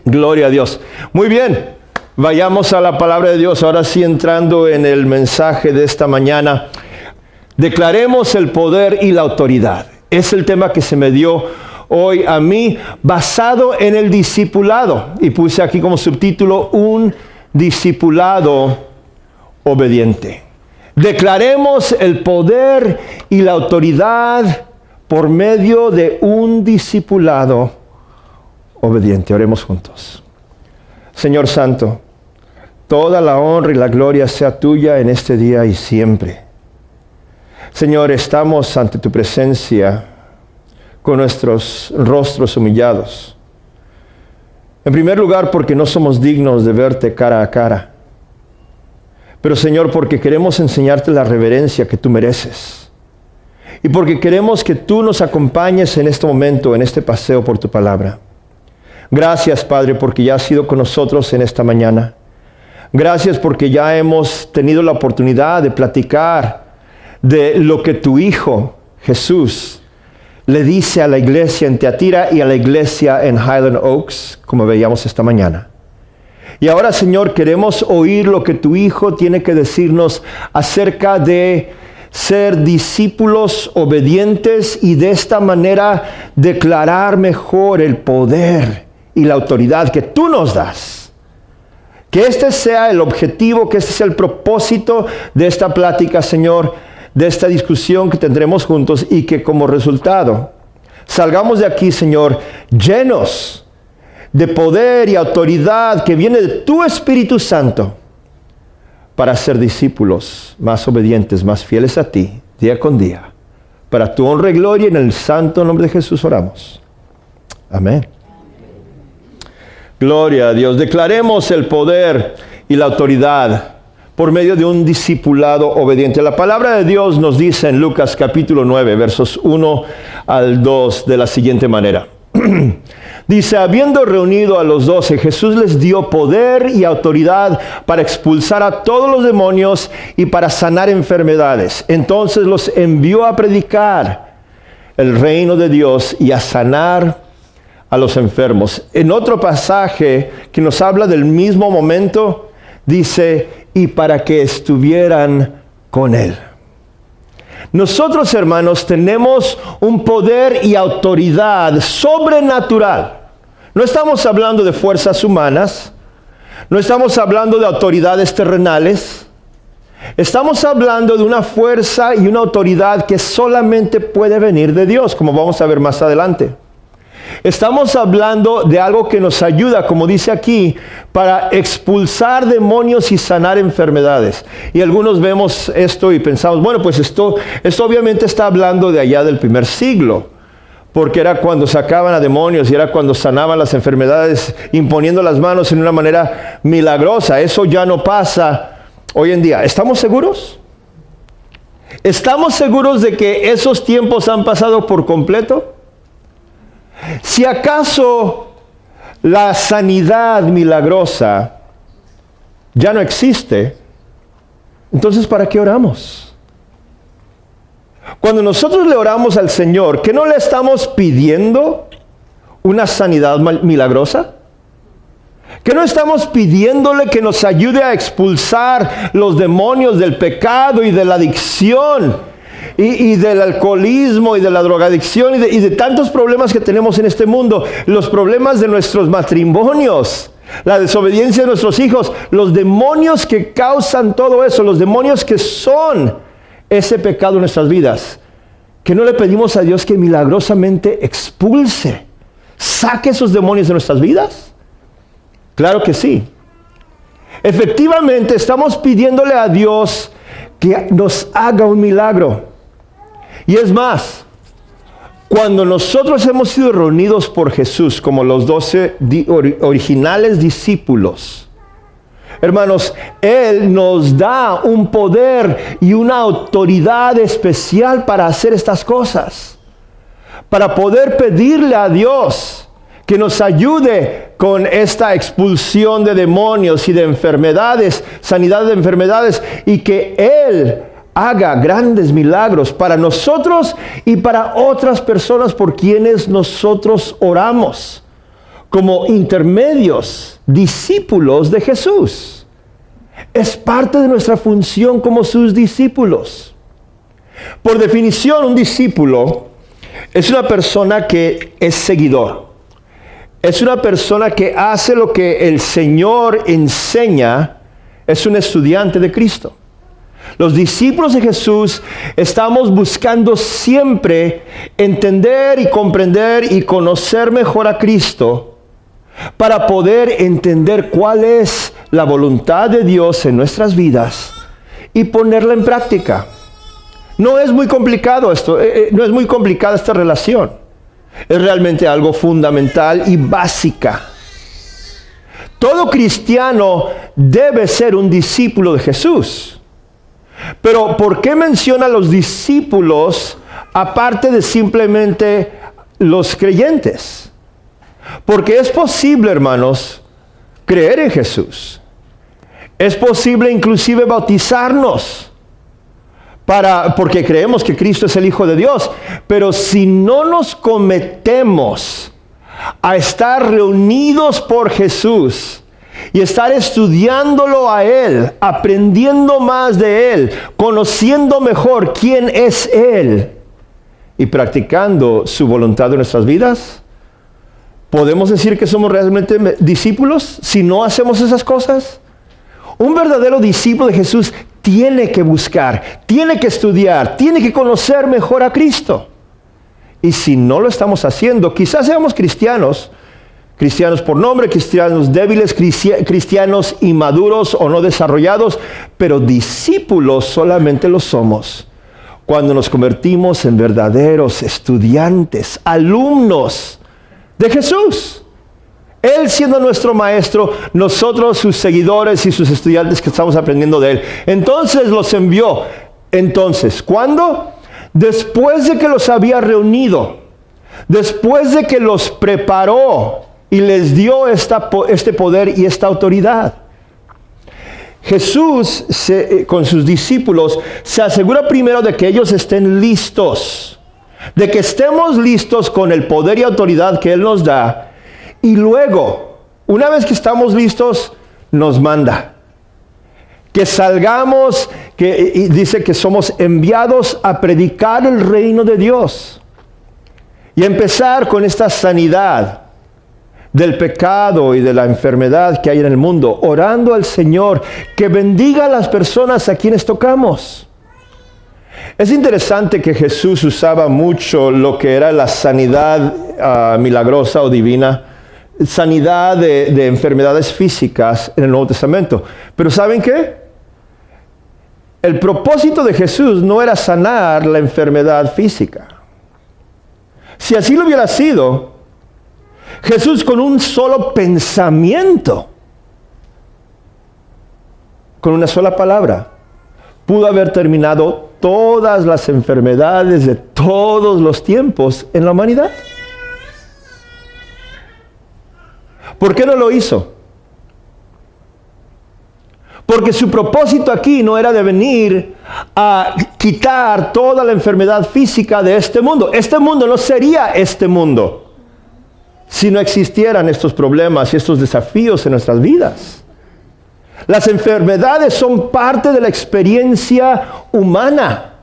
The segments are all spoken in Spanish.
Gloria a Dios. Muy bien, vayamos a la palabra de Dios. Ahora sí, entrando en el mensaje de esta mañana. Declaremos el poder y la autoridad. Es el tema que se me dio hoy a mí, basado en el discipulado. Y puse aquí como subtítulo, un discipulado obediente. Declaremos el poder y la autoridad por medio de un discipulado obediente. Oremos juntos. Señor Santo, toda la honra y la gloria sea tuya en este día y siempre. Señor, estamos ante tu presencia con nuestros rostros humillados. En primer lugar, porque no somos dignos de verte cara a cara. Pero Señor, porque queremos enseñarte la reverencia que tú mereces. Y porque queremos que tú nos acompañes en este momento, en este paseo por tu palabra. Gracias, Padre, porque ya has sido con nosotros en esta mañana. Gracias porque ya hemos tenido la oportunidad de platicar de lo que tu Hijo, Jesús, le dice a la iglesia en Teatira y a la iglesia en Highland Oaks, como veíamos esta mañana. Y ahora, Señor, queremos oír lo que tu Hijo tiene que decirnos acerca de ser discípulos obedientes y de esta manera declarar mejor el poder y la autoridad que tú nos das. Que este sea el objetivo, que este sea el propósito de esta plática, Señor, de esta discusión que tendremos juntos, y que como resultado salgamos de aquí, Señor, llenos de poder y autoridad que viene de tu Espíritu Santo para ser discípulos más obedientes, más fieles a ti, día con día. Para tu honra y gloria, en el santo nombre de Jesús oramos. Amén. Gloria a Dios. Declaremos el poder y la autoridad por medio de un discipulado obediente. La palabra de Dios nos dice en Lucas capítulo 9, versos 1 al 2 de la siguiente manera. Dice, habiendo reunido a los 12, Jesús les dio poder y autoridad para expulsar a todos los demonios y para sanar enfermedades. Entonces los envió a predicar el reino de Dios y a sanar a los enfermos. En otro pasaje que nos habla del mismo momento, dice, y para que estuvieran con él. Nosotros, hermanos, tenemos un poder y autoridad sobrenatural. No estamos hablando de fuerzas humanas, no estamos hablando de autoridades terrenales. Estamos hablando de una fuerza y una autoridad que solamente puede venir de Dios, como vamos a ver más adelante. Estamos hablando de algo que nos ayuda, como dice aquí, para expulsar demonios y sanar enfermedades. Y algunos vemos esto y pensamos, bueno, pues esto obviamente está hablando de allá del primer siglo, porque era cuando sacaban a demonios y era cuando sanaban las enfermedades imponiendo las manos en una manera milagrosa. Eso ya no pasa hoy en día. ¿Estamos seguros? ¿Estamos seguros de que esos tiempos han pasado por completo? Si acaso la sanidad milagrosa ya no existe, entonces ¿para qué oramos? Cuando nosotros le oramos al Señor, ¿qué no le estamos pidiendo una sanidad milagrosa? ¿Qué no estamos pidiéndole que nos ayude a expulsar los demonios del pecado y de la adicción? Y del alcoholismo y de la drogadicción y de tantos problemas que tenemos en este mundo, los problemas de nuestros matrimonios, la desobediencia de nuestros hijos, los demonios que causan todo eso, los demonios que son ese pecado en nuestras vidas, que no le pedimos a Dios que milagrosamente expulse, saque esos demonios de nuestras vidas. Claro que sí. Efectivamente estamos pidiéndole a Dios que nos haga un milagro. Y es más, cuando nosotros hemos sido reunidos por Jesús como los 12 originales discípulos, hermanos, Él nos da un poder y una autoridad especial para hacer estas cosas, para poder pedirle a Dios que nos ayude con esta expulsión de demonios y de enfermedades, sanidad de enfermedades, y que Él haga grandes milagros para nosotros y para otras personas por quienes nosotros oramos. como intermedios, discípulos de Jesús. Es parte de nuestra función como sus discípulos. Por definición, un discípulo es una persona que es seguidor. Es una persona que hace lo que el Señor enseña. Es un estudiante de Cristo. Los discípulos de Jesús estamos buscando siempre entender y comprender y conocer mejor a Cristo para poder entender cuál es la voluntad de Dios en nuestras vidas y ponerla en práctica. No es muy complicado esto, no es muy complicada esta relación. Es realmente algo fundamental y básica. Todo cristiano debe ser un discípulo de Jesús. Pero ¿por qué menciona a los discípulos aparte de simplemente los creyentes? Porque es posible, hermanos, creer en Jesús. Es posible inclusive bautizarnos porque creemos que Cristo es el Hijo de Dios. Pero si no nos cometemos a estar reunidos por Jesús y estar estudiándolo a Él, aprendiendo más de Él, conociendo mejor quién es Él y practicando su voluntad en nuestras vidas, ¿podemos decir que somos realmente discípulos si no hacemos esas cosas? Un verdadero discípulo de Jesús tiene que buscar, tiene que estudiar, tiene que conocer mejor a Cristo. Y si no lo estamos haciendo, quizás seamos cristianos por nombre, cristianos débiles, cristianos inmaduros o no desarrollados, pero discípulos solamente lo somos cuando nos convertimos en verdaderos estudiantes, alumnos de Jesús. Él siendo nuestro maestro, nosotros sus seguidores y sus estudiantes que estamos aprendiendo de Él. Entonces los envió. Entonces, ¿cuándo? Después de que los había reunido, después de que los preparó y les dio este poder y esta autoridad. Jesús con sus discípulos se asegura primero de que ellos estén listos, de que estemos listos con el poder y autoridad que Él nos da, y luego, una vez que estamos listos, nos manda que salgamos, y dice que somos enviados a predicar el reino de Dios y empezar con esta sanidad del pecado y de la enfermedad que hay en el mundo, orando al Señor que bendiga a las personas a quienes tocamos. Es interesante que Jesús usaba mucho lo que era la sanidad milagrosa o divina, sanidad de enfermedades físicas en el Nuevo Testamento. Pero ¿saben qué? El propósito de Jesús no era sanar la enfermedad física. Si así lo hubiera sido, Jesús con un solo pensamiento, con una sola palabra, pudo haber terminado todas las enfermedades de todos los tiempos en la humanidad. ¿Por qué no lo hizo? Porque su propósito aquí no era de venir a quitar toda la enfermedad física de este mundo. Este mundo no sería este mundo si no existieran estos problemas y estos desafíos en nuestras vidas. Las enfermedades son parte de la experiencia humana.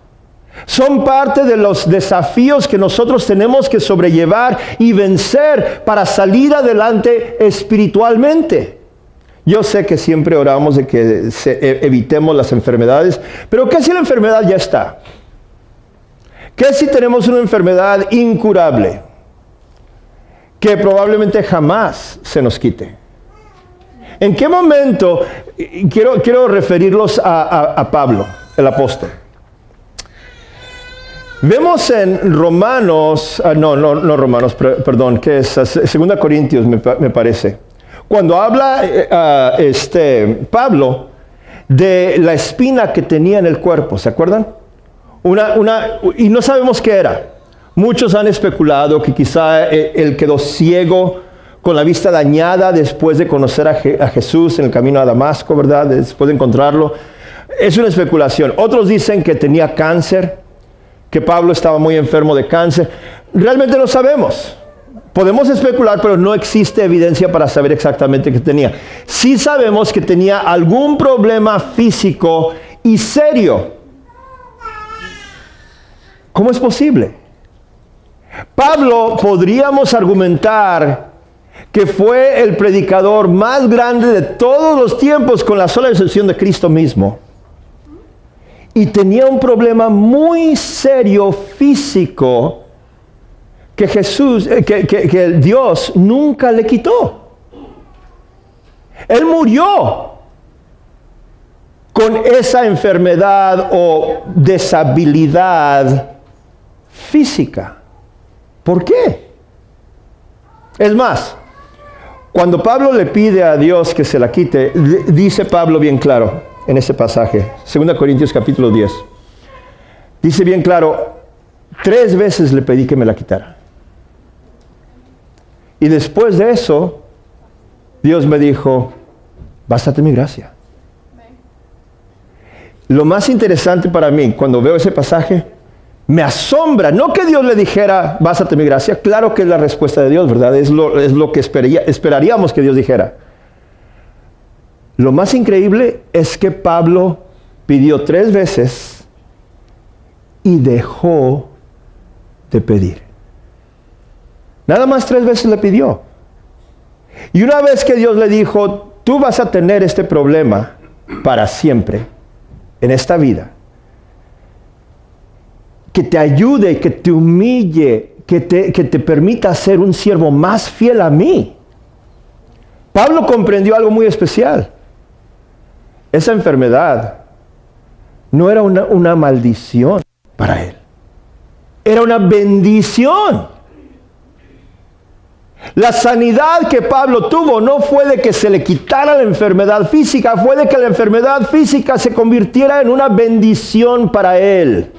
Son parte de los desafíos que nosotros tenemos que sobrellevar y vencer para salir adelante espiritualmente. Yo sé que siempre oramos de que evitemos las enfermedades, pero ¿qué si la enfermedad ya está? ¿Qué si tenemos una enfermedad incurable que probablemente jamás se nos quite? ¿En qué momento? Quiero referirlos a Pablo, el apóstol. Vemos en Romanos, no Romanos, perdón, que es 2 Corintios me parece. Cuando habla Pablo de la espina que tenía en el cuerpo, ¿se acuerdan? Y no sabemos qué era. Muchos han especulado que quizá él quedó ciego, con la vista dañada después de conocer a Jesús en el camino a Damasco, ¿verdad? Después de encontrarlo. Es una especulación. Otros dicen que tenía cáncer, que Pablo estaba muy enfermo de cáncer. Realmente no sabemos. Podemos especular, pero no existe evidencia para saber exactamente qué tenía. Sí sabemos que tenía algún problema físico y serio. ¿Cómo es posible? Pablo, podríamos argumentar que fue el predicador más grande de todos los tiempos, con la sola excepción de Cristo mismo. Y tenía un problema muy serio físico que que Dios nunca le quitó. Él murió con esa enfermedad o deshabilidad física. ¿Por qué? Es más, cuando Pablo le pide a Dios que se la quite, dice Pablo bien claro en ese pasaje, 2 Corintios capítulo 10. Dice bien claro, 3 veces le pedí que me la quitara. Y después de eso, Dios me dijo, bástate mi gracia. Lo más interesante para mí, cuando veo ese pasaje, me asombra, no que Dios le dijera, bástate mi gracia, claro que es la respuesta de Dios, ¿verdad? Es lo que esperaríamos que Dios dijera. Lo más increíble es que Pablo pidió 3 veces y dejó de pedir. Nada más 3 veces le pidió. Y una vez que Dios le dijo, tú vas a tener este problema para siempre en esta vida, que te ayude, que te humille, que te permita ser un siervo más fiel a mí. Pablo comprendió algo muy especial. Esa enfermedad no era una maldición para él. Era una bendición. La sanidad que Pablo tuvo no fue de que se le quitara la enfermedad física, fue de que la enfermedad física se convirtiera en una bendición para él.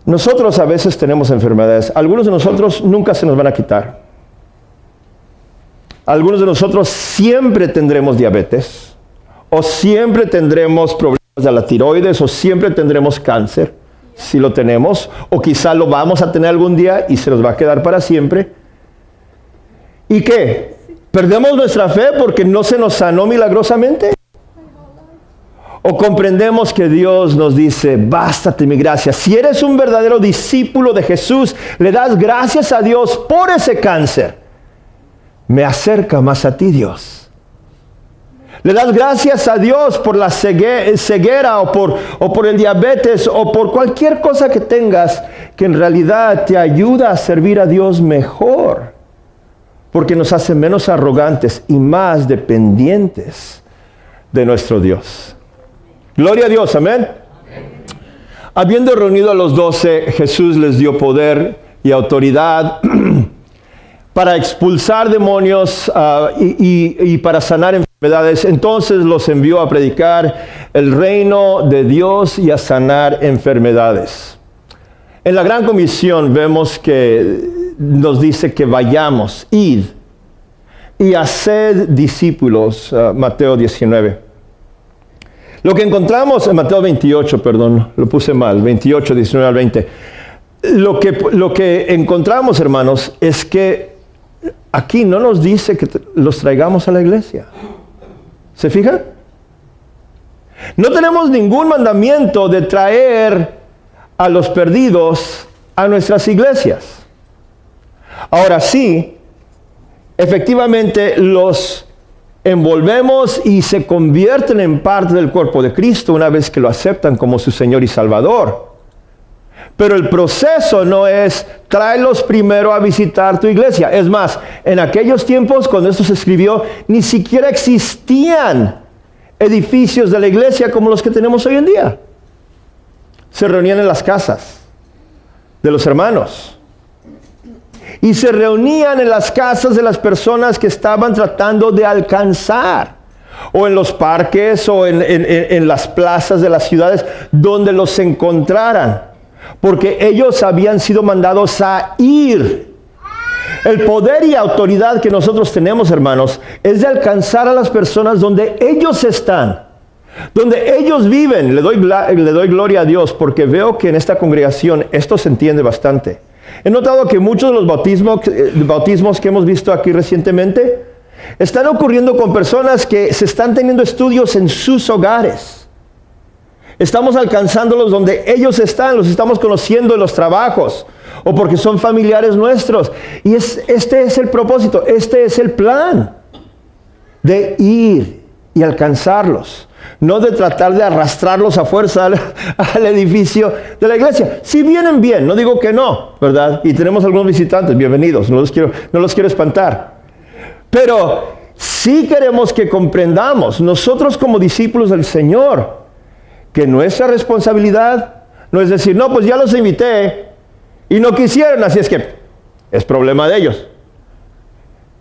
Nosotros a veces tenemos enfermedades. Algunos de nosotros nunca se nos van a quitar. Algunos de nosotros siempre tendremos diabetes, o siempre tendremos problemas de la tiroides, o siempre tendremos cáncer, si lo tenemos, o quizá lo vamos a tener algún día y se nos va a quedar para siempre. ¿Y qué? ¿Perdemos nuestra fe porque no se nos sanó milagrosamente? ¿O comprendemos que Dios nos dice, bástate mi gracia? Si eres un verdadero discípulo de Jesús, le das gracias a Dios por ese cáncer. Me acerca más a ti, Dios. Le das gracias a Dios por la ceguera o por el diabetes o por cualquier cosa que tengas que en realidad te ayuda a servir a Dios mejor, porque nos hace menos arrogantes y más dependientes de nuestro Dios. Gloria a Dios, amén. Habiendo reunido a los 12, Jesús les dio poder y autoridad para expulsar demonios y para sanar enfermedades. Entonces los envió a predicar el reino de Dios y a sanar enfermedades. En la Gran Comisión vemos que nos dice que vayamos, id y haced discípulos, Mateo 19. Lo que encontramos en Mateo 28, perdón, lo puse mal, 28, 19 al 20. Lo que encontramos, hermanos, es que aquí no nos dice que los traigamos a la iglesia. ¿Se fijan? No tenemos ningún mandamiento de traer a los perdidos a nuestras iglesias. Ahora sí, efectivamente los envolvemos y se convierten en parte del cuerpo de Cristo una vez que lo aceptan como su Señor y Salvador. Pero el proceso no es tráelos primero a visitar tu iglesia. Es más, en aquellos tiempos cuando esto se escribió, ni siquiera existían edificios de la iglesia como los que tenemos hoy en día. Se reunían en las casas de los hermanos. Y se reunían en las casas de las personas que estaban tratando de alcanzar, o en los parques, o en las plazas de las ciudades, donde los encontraran, porque ellos habían sido mandados a ir. El poder y autoridad que nosotros tenemos, hermanos, es de alcanzar a las personas donde ellos están, donde ellos viven. Le doy gloria a Dios, porque veo que en esta congregación esto se entiende bastante. He notado que muchos de los bautismos que hemos visto aquí recientemente están ocurriendo con personas que se están teniendo estudios en sus hogares. Estamos alcanzándolos donde ellos están, los estamos conociendo en los trabajos o porque son familiares nuestros. Y este es el propósito, este es el plan de ir y alcanzarlos. No de tratar de arrastrarlos a fuerza al edificio de la iglesia. Si vienen bien, no digo que no, ¿verdad? Y tenemos algunos visitantes, bienvenidos, no los quiero espantar. Pero sí queremos que comprendamos, nosotros como discípulos del Señor, que nuestra responsabilidad no es decir, no, pues ya los invité y no quisieron, así es que es problema de ellos.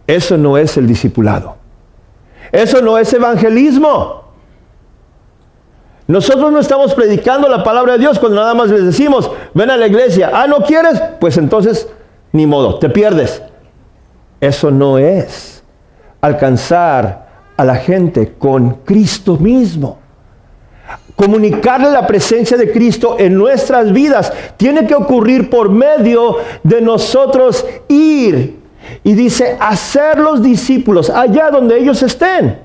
Eso no es el discipulado. Eso no es evangelismo. Nosotros no estamos predicando la palabra de Dios cuando nada más les decimos, ven a la iglesia. Ah, ¿no quieres? Pues entonces, ni modo, te pierdes. Eso no es alcanzar a la gente con Cristo mismo. Comunicarle la presencia de Cristo en nuestras vidas tiene que ocurrir por medio de nosotros ir. Y dice, hacer los discípulos allá donde ellos estén.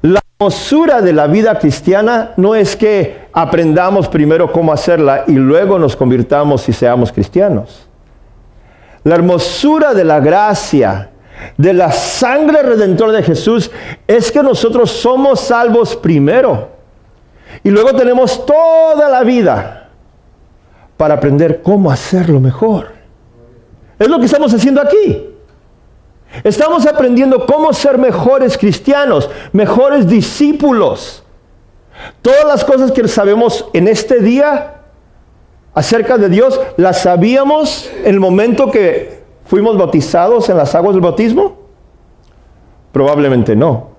La hermosura de la vida cristiana no es que aprendamos primero cómo hacerla y luego nos convirtamos y seamos cristianos. La hermosura de la gracia, de la sangre redentora de Jesús, es que nosotros somos salvos primero. Y luego tenemos toda la vida para aprender cómo hacerlo mejor. Es lo que estamos haciendo aquí. Estamos aprendiendo cómo ser mejores cristianos, mejores discípulos. Todas las cosas que sabemos en este día acerca de Dios, ¿las sabíamos en el momento que fuimos bautizados en las aguas del bautismo? Probablemente no.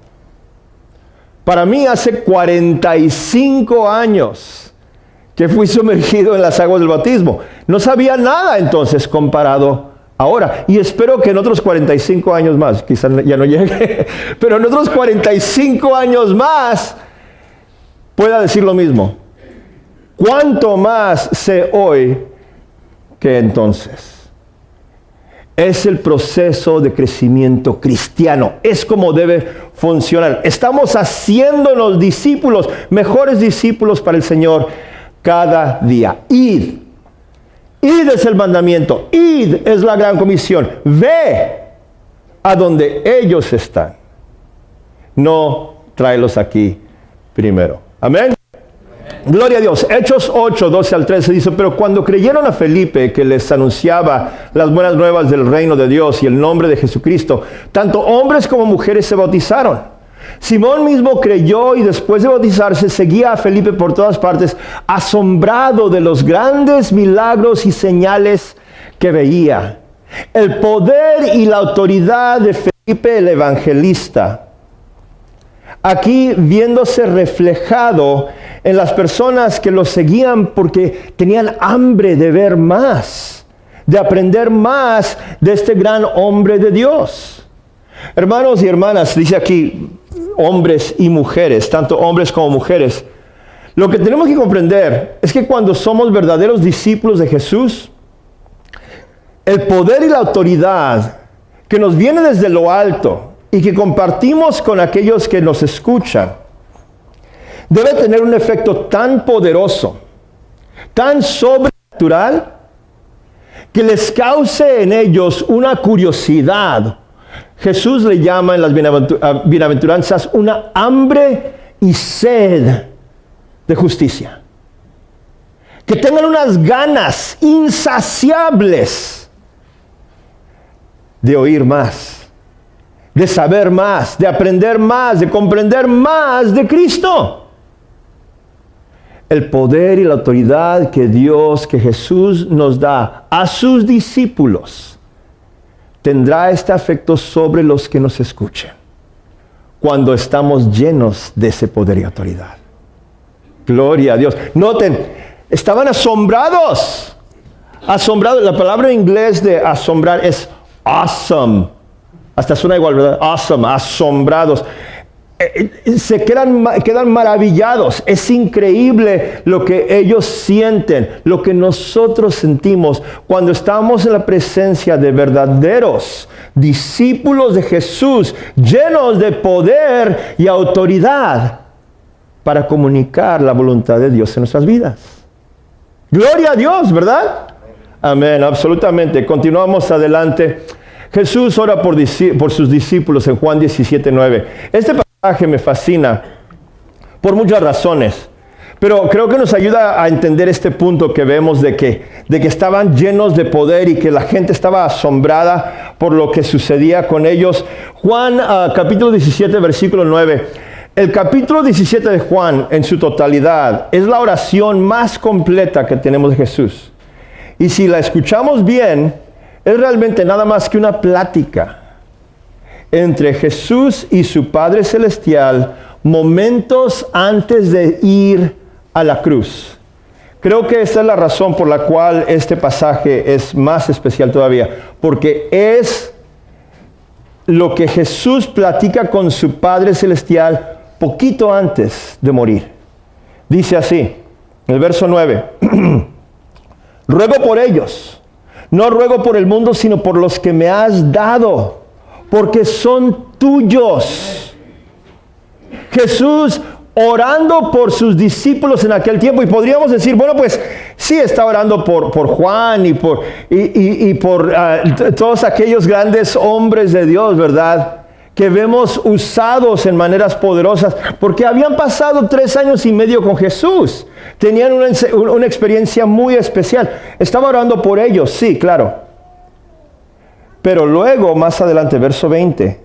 Para mí hace 45 años que fui sumergido en las aguas del bautismo. No sabía nada entonces comparado ahora. Y espero que en otros 45 años más, quizás ya no llegue, pero en otros 45 años más pueda decir lo mismo. ¿Cuánto más sé hoy que entonces? Es el proceso de crecimiento cristiano. Es como debe funcionar. Estamos haciéndonos discípulos, mejores discípulos para el Señor cada día. Id. Id es el mandamiento. Id es la gran comisión. Ve a donde ellos están. No tráelos aquí primero. Amén. Gloria a Dios. Hechos 8, 12 al 13 dice, pero cuando creyeron a Felipe que les anunciaba las buenas nuevas del reino de Dios y el nombre de Jesucristo, tanto hombres como mujeres se bautizaron. Simón mismo creyó y después de bautizarse seguía a Felipe por todas partes, asombrado de los grandes milagros y señales que veía. El poder y la autoridad de Felipe el evangelista, aquí viéndose reflejado en las personas que lo seguían porque tenían hambre de ver más, de aprender más de este gran hombre de Dios. Hermanos y hermanas, dice aquí, hombres y mujeres, tanto hombres como mujeres. Lo que tenemos que comprender es que cuando somos verdaderos discípulos de Jesús, el poder y la autoridad que nos viene desde lo alto y que compartimos con aquellos que nos escuchan, debe tener un efecto tan poderoso, tan sobrenatural, que les cause en ellos una curiosidad. Jesús le llama en las bienaventuranzas una hambre y sed de justicia. Que tengan unas ganas insaciables de oír más, de saber más, de aprender más, de comprender más de Cristo. El poder y la autoridad que Jesús nos da a sus discípulos, tendrá este efecto sobre los que nos escuchen, cuando estamos llenos de ese poder y autoridad. Gloria a Dios. Noten, estaban asombrados. Asombrados. La palabra en inglés de asombrar es awesome. Hasta suena igual, ¿verdad? Awesome, asombrados. se quedan maravillados. Es increíble lo que ellos sienten, lo que nosotros sentimos cuando estamos en la presencia de verdaderos discípulos de Jesús, llenos de poder y autoridad para comunicar la voluntad de Dios en nuestras vidas. Gloria a Dios, ¿verdad? Amén, absolutamente. Continuamos adelante. Jesús ora por sus discípulos en Juan 17:9. Este pasaje me fascina por muchas razones, pero creo que nos ayuda a entender este punto que vemos de que estaban llenos de poder y que la gente estaba asombrada por lo que sucedía con ellos. Juan capítulo 17, versículo 9. El capítulo 17 de Juan en su totalidad es la oración más completa que tenemos de Jesús. Y si la escuchamos bien, es realmente nada más que una plática entre Jesús y su Padre Celestial momentos antes de ir a la cruz. Creo que esta es la razón por la cual este pasaje es más especial todavía, porque es lo que Jesús platica con su Padre Celestial poquito antes de morir. Dice así, en el verso 9, ruego por ellos, no ruego por el mundo, sino por los que me has dado, porque son tuyos. Jesús orando por sus discípulos en aquel tiempo, y podríamos decir, bueno, pues sí está orando por Juan y por todos aquellos grandes hombres de Dios, ¿verdad?, que vemos usados en maneras poderosas, porque habían pasado 3 años y medio con Jesús. Tenían una experiencia muy especial. Estaba orando por ellos, sí, claro. Pero luego, más adelante, verso 20,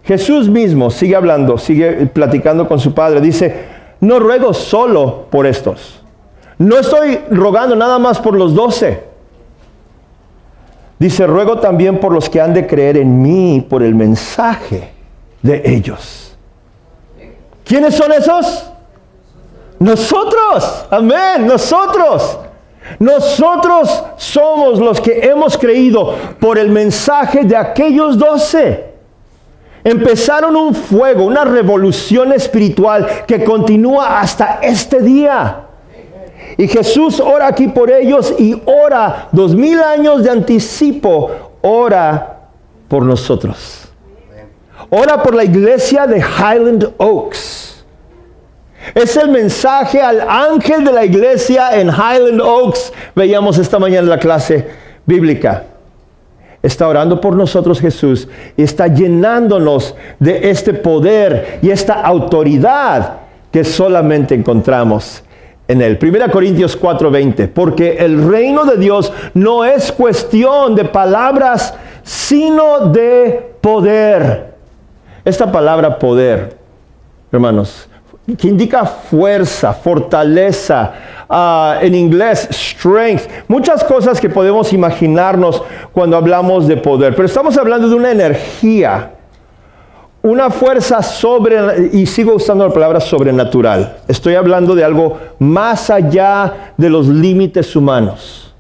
Jesús mismo sigue hablando, sigue platicando con su Padre. Dice, no ruego solo por estos. No estoy rogando nada más por los 12. Dice, ruego también por los que han de creer en mí por el mensaje de ellos. ¿Quiénes son esos? Nosotros. Amén, nosotros. Nosotros somos los que hemos creído por el mensaje de aquellos 12. Empezaron un fuego, una revolución espiritual que continúa hasta este día. Y Jesús ora aquí por ellos y ora 2000 años de anticipo, ora por nosotros. Ora por la iglesia de Highland Oaks. Es el mensaje al ángel de la iglesia en Highland Oaks. Veíamos esta mañana en la clase bíblica. Está orando por nosotros Jesús y está llenándonos de este poder y esta autoridad que solamente encontramos en él. 1 Corintios 4:20, porque el reino de Dios no es cuestión de palabras, sino de poder. Esta palabra poder, hermanos, que indica fuerza, fortaleza, en inglés strength, muchas cosas que podemos imaginarnos cuando hablamos de poder, pero estamos hablando de una energía, una fuerza y sigo usando la palabra sobrenatural. Estoy hablando de algo más allá de los límites humanos,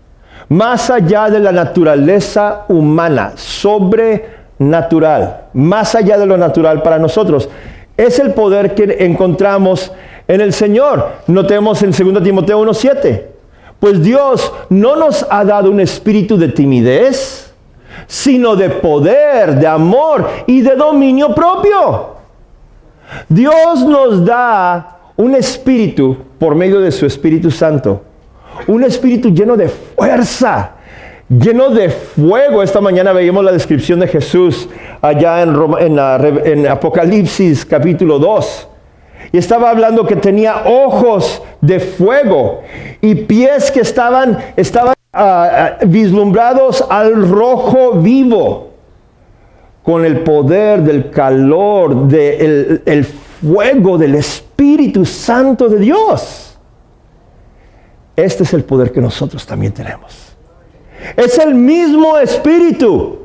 más allá de la naturaleza humana, sobrenatural, más allá de lo natural para nosotros. Es el poder que encontramos en el Señor. Notemos en 2 Timoteo 1:7. Pues Dios no nos ha dado un espíritu de timidez, sino de poder, de amor y de dominio propio. Dios nos da un espíritu por medio de su Espíritu Santo. Un espíritu lleno de fuerza, lleno de fuego. Esta mañana veíamos la descripción de Jesús allá en Apocalipsis capítulo 2. Y estaba hablando que tenía ojos de fuego y pies que estaban vislumbrados al rojo vivo, con el poder del calor, el fuego del Espíritu Santo de Dios. Este es el poder que nosotros también tenemos. Es el mismo Espíritu.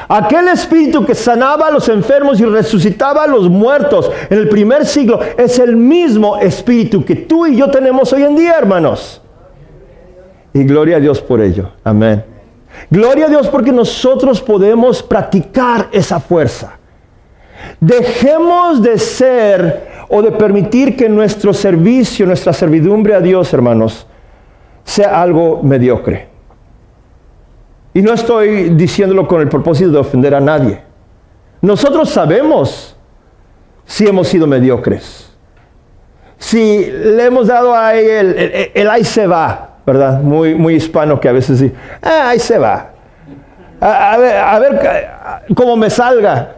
Aquel Espíritu que sanaba a los enfermos y resucitaba a los muertos en el primer siglo, es el mismo Espíritu que tú y yo tenemos hoy en día, hermanos. Y gloria a Dios por ello. Amén. Gloria a Dios porque nosotros podemos practicar esa fuerza. Dejemos de ser o de permitir que nuestro servicio, nuestra servidumbre a Dios, hermanos, sea algo mediocre. Y no estoy diciéndolo con el propósito de ofender a nadie. Nosotros sabemos si hemos sido mediocres. Si le hemos dado ahí el ahí se va, ¿verdad? Muy hispano que a veces dice, ahí se va. A ver cómo me salga,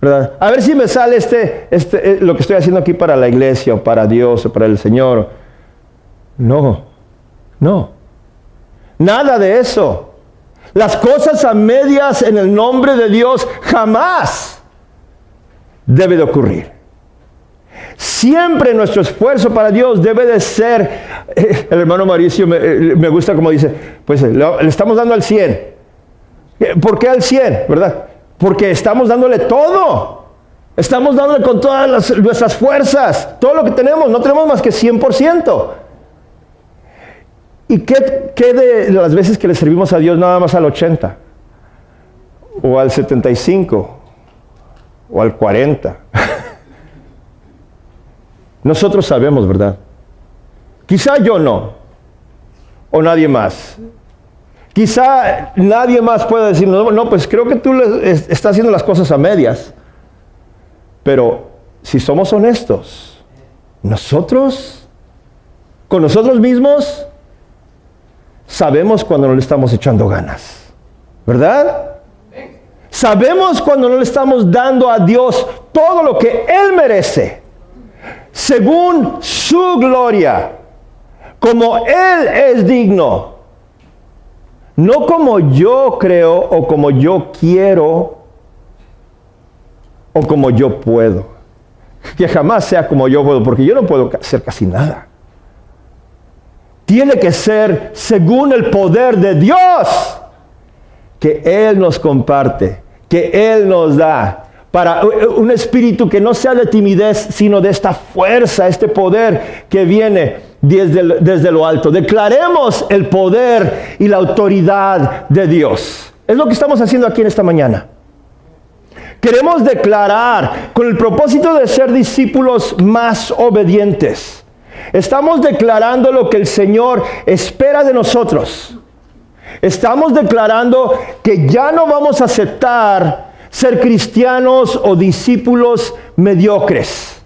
¿verdad? A ver si me sale lo que estoy haciendo aquí para la iglesia, o para Dios, o para el Señor. No. Nada de eso. Las cosas a medias en el nombre de Dios jamás debe de ocurrir. Siempre nuestro esfuerzo para Dios debe de ser, el hermano Mauricio me gusta como dice, pues le estamos dando al 100. ¿Por qué al 100? ¿Verdad? Porque estamos dándole todo. Estamos dándole con todas nuestras fuerzas, todo lo que tenemos, no tenemos más que 100%. ¿Y qué de las veces que le servimos a Dios nada más al 80? O al 75? O al 40? Nosotros sabemos, ¿verdad? Quizá yo no, o nadie más. Quizá nadie más pueda decir, no, pues creo que tú estás haciendo las cosas a medias. Pero si somos honestos, nosotros, con nosotros mismos, sabemos cuando no le estamos echando ganas, ¿verdad? Sabemos cuando no le estamos dando a Dios todo lo que Él merece, según su gloria, como Él es digno, no como yo creo o como yo quiero o como yo puedo. Que jamás sea como yo puedo, porque yo no puedo hacer casi nada. Tiene que ser según el poder de Dios que Él nos comparte, que Él nos da, para un espíritu que no sea de timidez, sino de esta fuerza, este poder que viene desde lo alto. Declaremos el poder y la autoridad de Dios. Es lo que estamos haciendo aquí en esta mañana. Queremos declarar con el propósito de ser discípulos más obedientes. Estamos declarando lo que el Señor espera de nosotros. Estamos declarando que ya no vamos a aceptar ser cristianos o discípulos mediocres.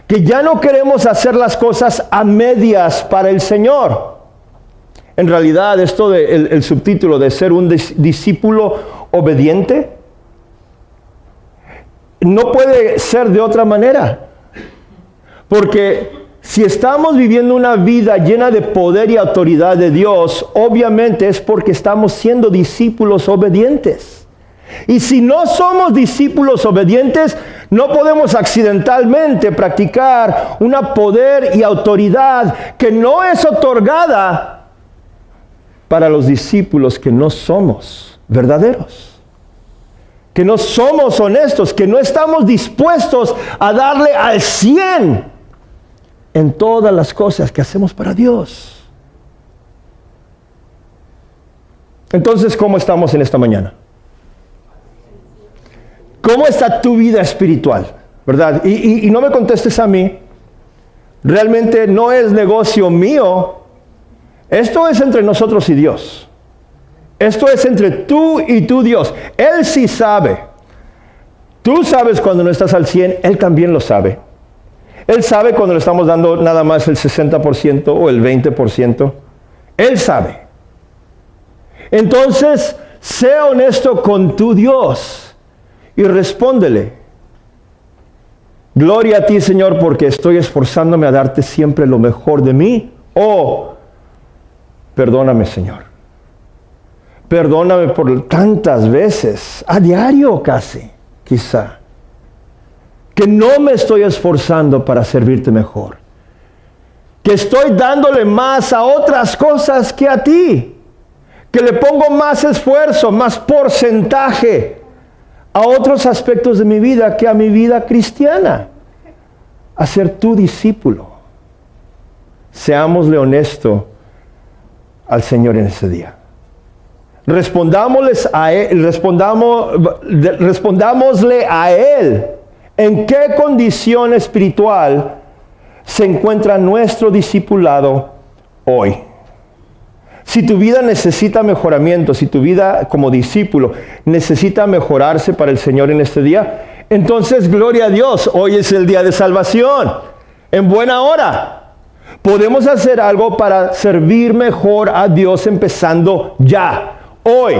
Que ya no queremos hacer las cosas a medias para el Señor. En realidad, esto el subtítulo de ser un discípulo obediente no puede ser de otra manera. Porque si estamos viviendo una vida llena de poder y autoridad de Dios, obviamente es porque estamos siendo discípulos obedientes. Y si no somos discípulos obedientes, no podemos accidentalmente practicar una poder y autoridad que no es otorgada para los discípulos que no somos verdaderos, que no somos honestos, que no estamos dispuestos a darle al 100 en todas las cosas que hacemos para Dios. Entonces, ¿cómo estamos en esta mañana? ¿Cómo está tu vida espiritual? ¿Verdad? Y no me contestes a mí. Realmente no es negocio mío. Esto es entre nosotros y Dios. Esto es entre tú y tu Dios. Él sí sabe. Tú sabes cuando no estás al 100, Él también lo sabe. Él sabe cuando le estamos dando nada más el 60% o el 20%. Él sabe. Entonces, sé honesto con tu Dios. Y respóndele: gloria a ti, Señor, porque estoy esforzándome a darte siempre lo mejor de mí. O perdóname, Señor. Perdóname por tantas veces, a diario casi, quizá, que no me estoy esforzando para servirte mejor. Que estoy dándole más a otras cosas que a ti. Que le pongo más esfuerzo, más porcentaje a otros aspectos de mi vida que a mi vida cristiana, a ser tu discípulo. Seámosle honesto al Señor en ese día. respondámosle a Él en qué condición espiritual se encuentra nuestro discipulado hoy. Si tu vida necesita mejoramiento, si tu vida como discípulo necesita mejorarse para el Señor en este día, entonces gloria a Dios, hoy es el día de salvación, en buena hora. Podemos hacer algo para servir mejor a Dios empezando ya, hoy.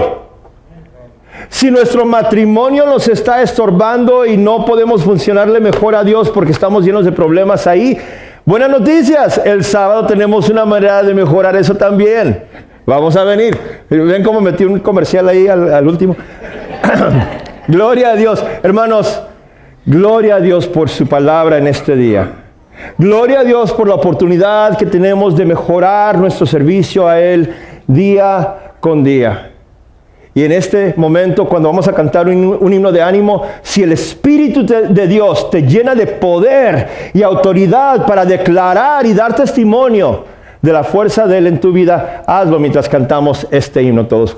Si nuestro matrimonio nos está estorbando y no podemos funcionarle mejor a Dios porque estamos llenos de problemas ahí, buenas noticias, el sábado tenemos una manera de mejorar eso también. Vamos a venir. ¿Ven cómo metí un comercial ahí al último? Gloria a Dios. Hermanos, gloria a Dios por su palabra en este día. Gloria a Dios por la oportunidad que tenemos de mejorar nuestro servicio a Él día con día. Y en este momento, cuando vamos a cantar un himno de ánimo, si el Espíritu de Dios te llena de poder y autoridad para declarar y dar testimonio de la fuerza de Él en tu vida, hazlo mientras cantamos este himno todos juntos.